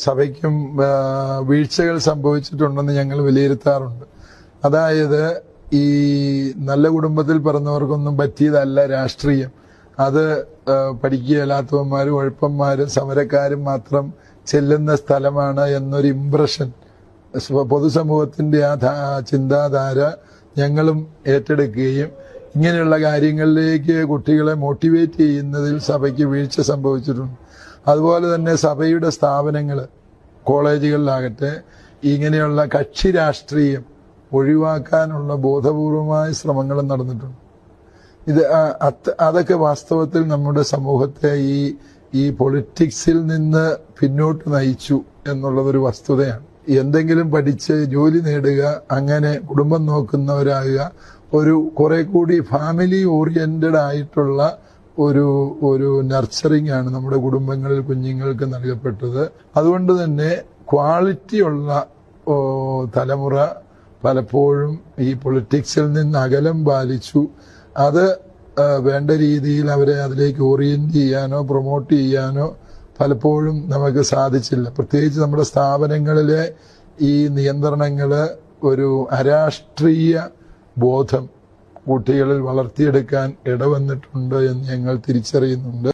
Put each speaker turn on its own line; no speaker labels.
സഭയ്ക്കും വീഴ്ചകൾ സംഭവിച്ചിട്ടുണ്ടെന്ന് ഞങ്ങൾ വിലയിരുത്താറുണ്ട്. അതായത് ഈ നല്ല കുടുംബത്തിൽ പിറന്നവർക്കൊന്നും പറ്റിയതല്ല രാഷ്ട്രീയം. അത് പഠിക്കുകയില്ലാത്തവന്മാരും ഉഴപ്പന്മാരും സമരക്കാരും മാത്രം ചെല്ലുന്ന സ്ഥലമാണ് എന്നൊരു ഇംപ്രഷൻ പൊതുസമൂഹത്തിന്റെ ആ ചിന്താധാര ഞങ്ങളും ഏറ്റെടുക്കുകയും ഇങ്ങനെയുള്ള കാര്യങ്ങളിലേക്ക് കുട്ടികളെ മോട്ടിവേറ്റ് ചെയ്യുന്നതിൽ സഭയ്ക്ക് വീഴ്ച സംഭവിച്ചിട്ടുണ്ട്. അതുപോലെ തന്നെ സഭയുടെ സ്ഥാപനങ്ങൾ, കോളേജുകളിലാകട്ടെ, ഇങ്ങനെയുള്ള കക്ഷി രാഷ്ട്രീയം ഒഴിവാക്കാനുള്ള ബോധപൂർവമായ ശ്രമങ്ങളും നടന്നിട്ടുണ്ട്. അതൊക്കെ വാസ്തവത്തിൽ നമ്മുടെ സമൂഹത്തെ ഈ പൊളിറ്റിക്സിൽ നിന്ന് പിന്നോട്ട് നയിച്ചു എന്നുള്ളതൊരു വസ്തുതയാണ്. എന്തെങ്കിലും പഠിച്ച് ജോലി നേടുക, അങ്ങനെ കുടുംബം നോക്കുന്നവരാകുക, കുറെ കൂടി ഫാമിലി ഓറിയന്റഡ് ആയിട്ടുള്ള ഒരു നർച്ചറിംഗ് ആണ് നമ്മുടെ കുടുംബങ്ങളിൽ കുഞ്ഞുങ്ങൾക്ക് നൽകപ്പെട്ടത്. അതുകൊണ്ട് തന്നെ ക്വാളിറ്റിയുള്ള തലമുറ പലപ്പോഴും ഈ പൊളിറ്റിക്സിൽ നിന്ന് അകലം പാലിച്ചു. അത് വേണ്ട രീതിയിൽ അവരെ അതിലേക്ക് ഓറിയന്റ് ചെയ്യാനോ പ്രൊമോട്ട് ചെയ്യാനോ പലപ്പോഴും നമുക്ക് സാധിച്ചില്ല. പ്രത്യേകിച്ച് നമ്മുടെ സ്ഥാപനങ്ങളിലെ ഈ നിയന്ത്രണങ്ങള് ഒരു അരാഷ്ട്രീയ ബോധം കുട്ടികളിൽ വളർത്തിയെടുക്കാൻ ഇടവന്നിട്ടുണ്ട് എന്ന് ഞങ്ങൾ തിരിച്ചറിയുന്നുണ്ട്.